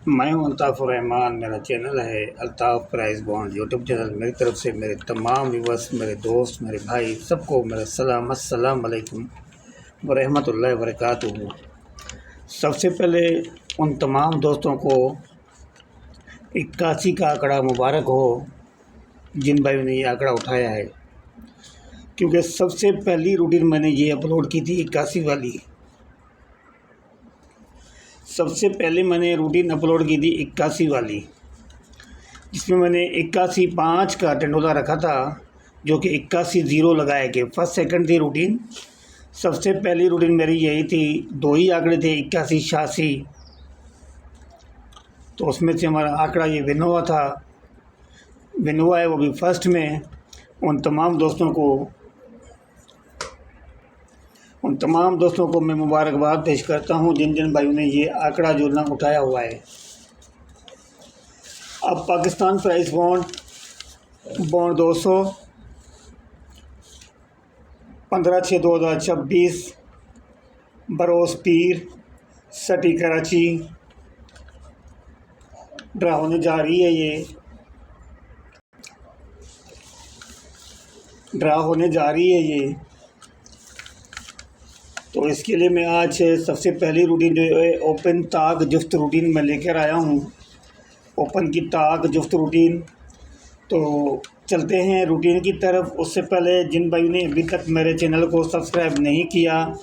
मैं हूं अल्ताफ़ुर रहमान। मेरा चैनल है Altaf price bond YouTube channel. मेरी तरफ से मेरे तमाम व्यूअर्स, मेरे दोस्त, मेरे भाई, सबको मेरा सलाम। अस्सलाम वालेकुम व रहमतुल्लाहि व बरकातुहू। सबसे पहले उन तमाम दोस्तों को 81 का आंकड़ा मुबारक हो जिन भाइयों ने ये आंकड़ा उठाया है, क्योंकि सबसे पहली रूटीन मैंने ये अपलोड की थी 81 वाली। सबसे पहले मैंने रूटीन अपलोड की थी 81 वाली, जिसमें मैंने 81.5 का टेंडोला रखा था, जो कि 81.0 लगाया के फर्स्ट सेकंड थी रूटीन। सबसे पहली रूटीन मेरी यही थी। दो ही आंकड़े थे, 81-86, तो उसमें से हमारा आंकड़ा ये विन हुआ था। विन हुआ है वो भी फर्स्ट में। उन तमाम दोस्तों को मैं मुबारकबाद पेश करता हूँ जिन जिन भाइयों ने ये आंकड़ा जो ना उठाया हुआ है। अब पाकिस्तान प्राइस बॉन्ड 200 15/6/2026 बरोस पीर सिटी कराची ड्रा होने जा रही है। ये ड्रा होने जा रही है ये। तो इसके लिए मैं आज सबसे पहली रूटीन जो है ओपन ताक जुफ्त रूटीन मैं लेकर आया हूँ। ओपन की ताक जुफ्त रूटीन। तो चलते हैं रूटीन की तरफ। उससे पहले जिन भाइयों ने अभी तक मेरे चैनल को सब्सक्राइब नहीं किया,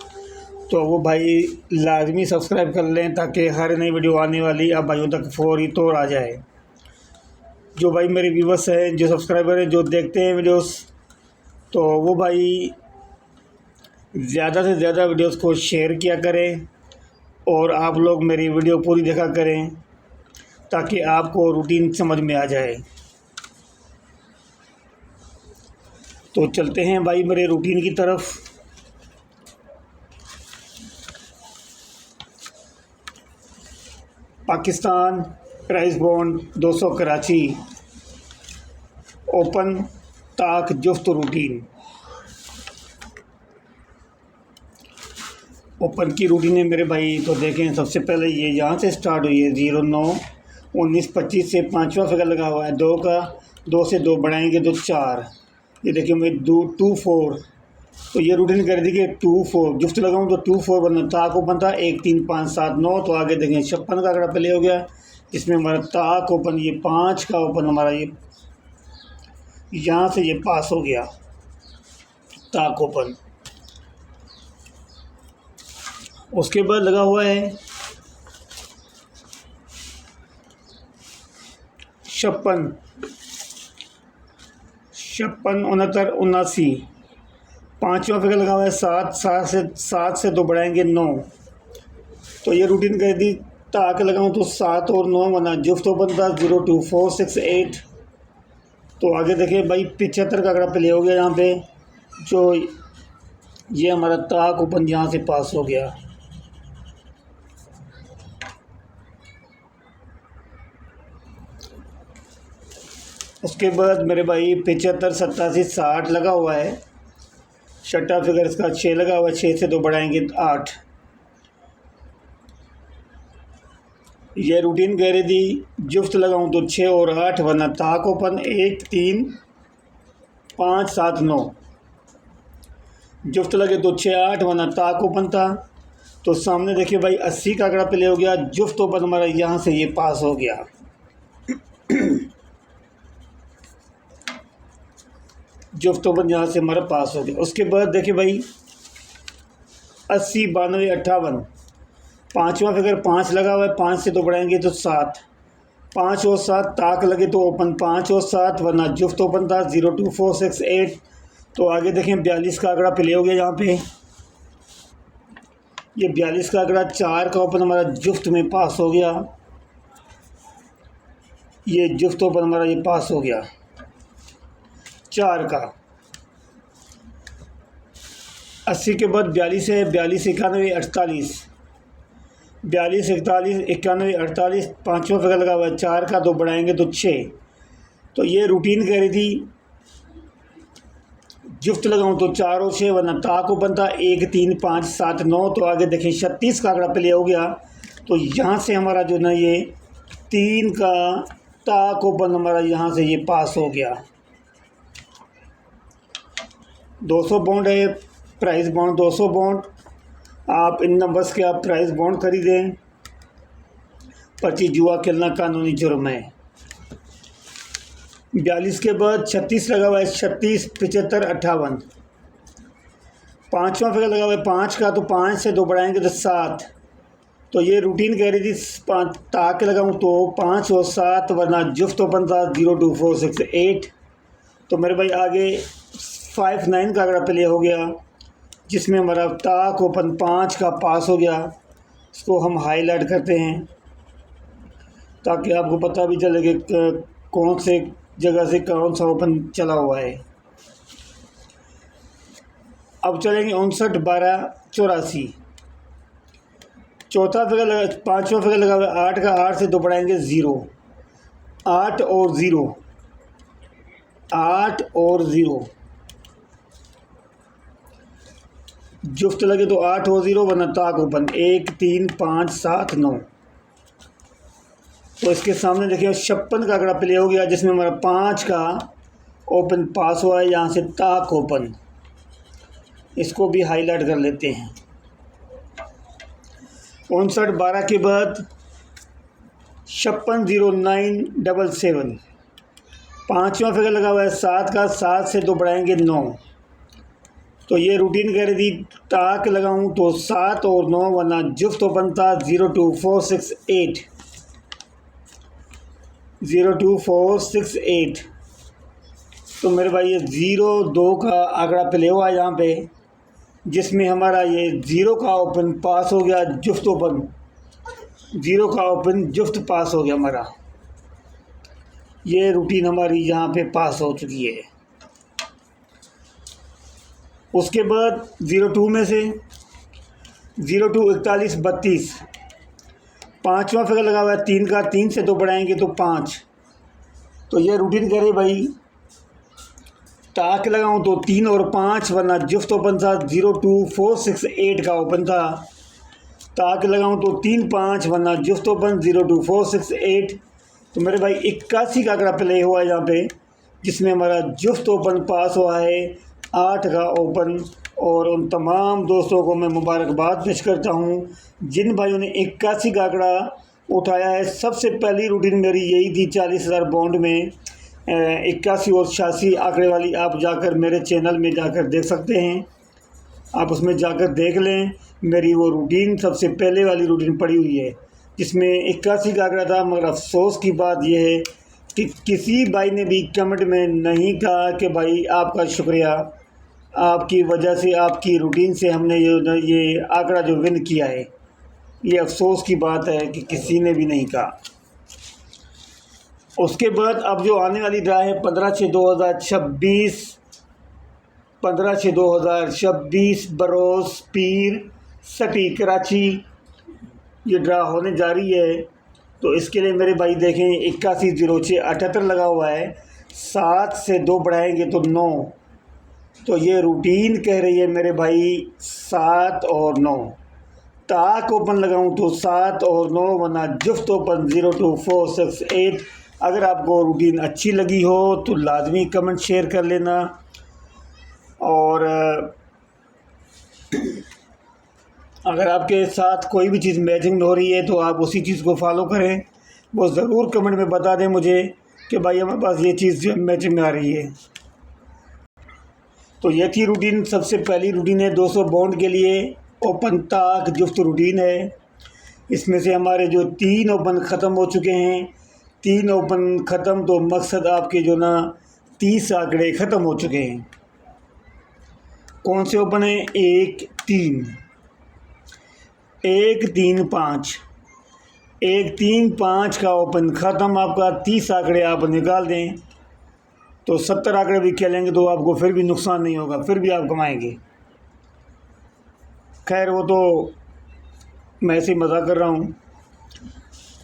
तो वो भाई लाजमी सब्सक्राइब कर लें, ताकि हर नई वीडियो आने वाली अब भाइयों तक फौरी तौर आ जाए। जो भाई मेरे व्यूवर्स हैं, जो सब्सक्राइबर हैं, जो देखते हैं वीडियोस, तो वो भाई ज़्यादा से ज़्यादा वीडियोस को शेयर किया करें और आप लोग मेरी वीडियो पूरी देखा करें, ताकि आपको रूटीन समझ में आ जाए। तो चलते हैं भाई मेरे रूटीन की तरफ। Pakistan price bond 200 Karachi open ताक जुफ्त रूटीन। ओपन की रूटीन है मेरे भाई। तो देखें, सबसे पहले ये यहाँ से स्टार्ट हुई है 09-19-25 से 5वां फिगर लगा हुआ है 2 का। 2 से 2 बढ़ाएंगे तो 4। ये देखिए मैं 2-4, तो ये रूटीन कर दी कि 2-4 जुफ्त लगाऊँ तो 2-4 बनना। ताक ओपन था 1-3-5-7-9। तो आगे देखें 56 का आंकड़ा प्ले हो गया, जिसमें हमारा ताक ओपन ये 5 का ओपन हमारा ये यहाँ से ये पास हो गया ताक ओपन। उसके बाद लगा हुआ है 56, 69-79। 5वां फिगर लगा हुआ है 7 से 2 बढ़ाएंगे 9। तो ये रूटीन कर दी। ताक लगाऊं तो 7 और 9 बना। जुफ्त ओपन था 0-2-4-6-8। तो आगे देखिए भाई 75 का आंकड़ा प्ले हो गया यहाँ पे, जो ये हमारा ताक ओपन यहाँ से पास हो गया। उसके बाद मेरे भाई 75-87-60 लगा हुआ है। छठा फिगर इसका 6 लगा हुआ है। 6 से 2 बढ़ाएंगे 8। ये रूटीन कह रही थी जुफ्त लगाऊं तो 6 और 8 वरना ताक ओपन 1-3-5-7-9। जुफ्त लगे तो 6-8 वरना ताक ओपन था। तो सामने देखिए भाई 80 का आंकड़ा प्ले हो गया। जुफ्त ओपन हमारा यहाँ से ये पास हो गया। जुफ्त ओपन यहाँ से हमारा पास हो गया। उसके बाद देखिए भाई 80-92-58। 5वां फिगर 5 लगा हुआ है। 5 से 2 बढ़ाएंगे तो 7। 5 और 7 ताक लगे तो ओपन 5 और 7 वरना जुफ्त ओपन था 0-2-4-6-8। तो आगे देखें 42 का आंकड़ा प्ले हो गया यहाँ पे। ये 42 का आंकड़ा 4 का ओपन हमारा जुफ्त में पास हो गया। ये जुफ्त ओपन हमारा ये पास हो गया 4 का। 80 के बाद 42 है। 42-91-48। 42-41-91-48। 5वां फिगर लगा हुआ है 4 का। 2 बढ़ाएंगे तो 6। तो ये रूटीन कह रही थी जुफ्त लगाऊं तो 4 और 6 वरना ताक ओपन था 1-3-5-7-9। तो आगे देखें 36 का आंकड़ा प्ले हो गया। तो यहाँ से हमारा जो ना ये 3 का ताक ओपन हमारा यहाँ से ये पास हो गया। 200 बॉन्ड है, प्राइस बॉन्ड 200 बॉन्ड। आप इन नंबर्स के आप प्राइस बॉन्ड खरीदें। पर्ची जुआ खेलना कानूनी जुर्म है। 42 के बाद 36 लगा हुआ है, 36, 75, 58। पाँचवा फिगर लगा हुआ है 5 का, तो 5 से 2 बढ़ाएंगे तो 7। तो ये रूटीन कह रही थी 5 ताक लगाऊँ तो 5 और 7, वरना जुफ्त ओपन था 0, 2, 4, 6, 8। तो मेरे भाई आगे 5, 9 का आंकड़ा प्ले हो गया, जिसमें हमारा ताक ओपन 5 का पास हो गया। इसको हम हाईलाइट करते हैं ताकि आपको पता भी चले कि कौन से जगह से कौन सा ओपन चला हुआ है। अब चलेंगे 59, 12, 84। चौथा फिगर लगा, 5वां फिगर लगा हुआ है 8 का, 8 से 2 बढ़ाएंगे 0, 8 और 0, 8 और 0। जुफ्त लगे तो 8 और 0, वरना ताक ओपन 1, 3, 5, 7, 9। तो इसके सामने देखिए 56 का आंकड़ा प्ले हो गया, जिसमें हमारा 5 का ओपन पास हुआ है, यहाँ से ताक ओपन। इसको भी हाईलाइट कर लेते हैं। 59, 12 के बाद 56, 09, 77। पाँचवा फिगर लगा हुआ है 7 का, 7 से 2 बढ़ाएंगे 9। तो ये रूटीन कह रही थी ताक लगाऊं तो 7 और 9, वरना जुफ्त ओपन था 0, 2, 4, 6, 8, 0, 2, 4, 6, 8। तो मेरे भाई ये 0, 2 का आंकड़ा प्ले हुआ है यहाँ पे, जिसमें हमारा ये 0 का ओपन पास हो गया, जुफ्त ओपन 0 का ओपन जुफ्त पास हो गया हमारा। ये रूटीन हमारी यहाँ पे पास हो चुकी है। उसके बाद 02 में से 02, 41, 32। पाँचवा फिगर लगा हुआ है 3 का, 3 से 2 बढ़ाएंगे तो 5। तो ये रूटीन करे भाई ताक लगाऊं तो 3 और 5, वरना जुफ्त ओपन था 0, 2, 4, 6, 8 का ओपन था। ताक लगाऊं तो 3, 5, वरना जुफ्त ओपन 0, 2, 4, 6, 8। तो मेरे भाई 81 का आंकड़ा प्ले हुआ है यहाँ पे, जिसमें हमारा जुफ्त ओपन पास हुआ है 8 का ओपन। और उन तमाम दोस्तों को मैं मुबारकबाद पेश करता हूँ जिन भाइयों ने 81 का आंकड़ा उठाया है। सबसे पहली रूटीन मेरी यही थी 40,000 बॉन्ड में। 81 और 86 आंकड़े वाली आप जाकर मेरे चैनल में जाकर देख सकते हैं, आप उसमें जाकर देख लें। मेरी वो रूटीन सबसे पहले वाली रूटीन पड़ी हुई है, जिसमें 81 का आंकड़ा था। मगर अफसोस की बात यह है कि किसी भाई ने भी कमेंट में नहीं कहा कि भाई आपका शुक्रिया, आपकी वजह से, आपकी रूटीन से हमने ये आंकड़ा जो विन किया है। ये अफसोस की बात है कि किसी ने भी नहीं कहा। उसके बाद अब जो आने वाली ड्रा है 15/6/2026, 15/6/2026 बरोस पीर सटी कराची, ये ड्रा होने जा रही है। तो इसके लिए मेरे भाई देखें 810678 लगा हुआ है, 7 से 2 बढ़ाएंगे तो 9। तो ये रूटीन कह रही है मेरे भाई 7 और 9। ताक ओपन लगाऊं तो 7 और 9, वरना जुफ्त ओपन 0, 2, 4, 6, 8। अगर आपको रूटीन अच्छी लगी हो तो लाजमी कमेंट शेयर कर लेना। और अगर आपके साथ कोई भी चीज़ मैचिंग हो रही है तो आप उसी चीज़ को फॉलो करें। वो ज़रूर कमेंट में बता दें मुझे कि भाई हमारे पास ये चीज़ मैचिंग में आ रही है। तो ये थी रूटीन, सबसे पहली रूटीन है 200 बॉन्ड के लिए ओपन ताक जुफ्त रूटीन है। इसमें से हमारे जो 3 ओपन ख़त्म हो चुके हैं, 3 ओपन ख़त्म, तो मकसद आपके जो ना 30 आंकड़े ख़त्म हो चुके हैं। कौन से ओपन हैं? 1, 3, 1, 3, 5, 1, 3, 5 का ओपन ख़त्म। आपका 30 आंकड़े आप निकाल दें तो 70 आंकड़े भी खेलेंगे तो आपको फिर भी नुकसान नहीं होगा, फिर भी आप कमाएंगे। खैर वो तो मैं ऐसे ही मज़ाक कर रहा हूँ।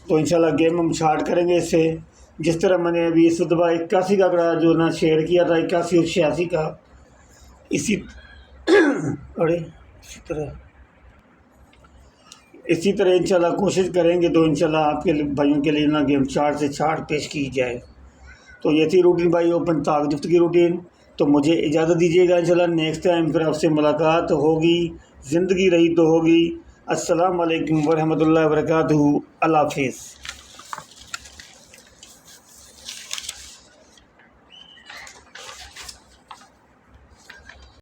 तो इंशाल्लाह गेम हम स्टार्ट करेंगे इससे। जिस तरह मैंने अभी इस दफ़ा 81 का आंकड़ा जो ना शेयर किया था, 81 और 86 का, इसी अरे इसी तरह इसी तरह इंशाल्लाह कोशिश करेंगे तो इंशाल्लाह आपके भाइयों के लिए ना गेम चार से चार पेश की जाए। तो ये थी रूटीन भाई ओपन ताक जुफ्त की रूटीन। तो मुझे इजाज़त दीजिएगा, इंशाल्लाह नेक्स्ट टाइम फिर आपसे मुलाकात होगी, ज़िंदगी रही तो होगी। अस्सलाम वालेकुम वरहमतुल्लाहि वबरकातुहू। अल्लाह हाफ़िज़।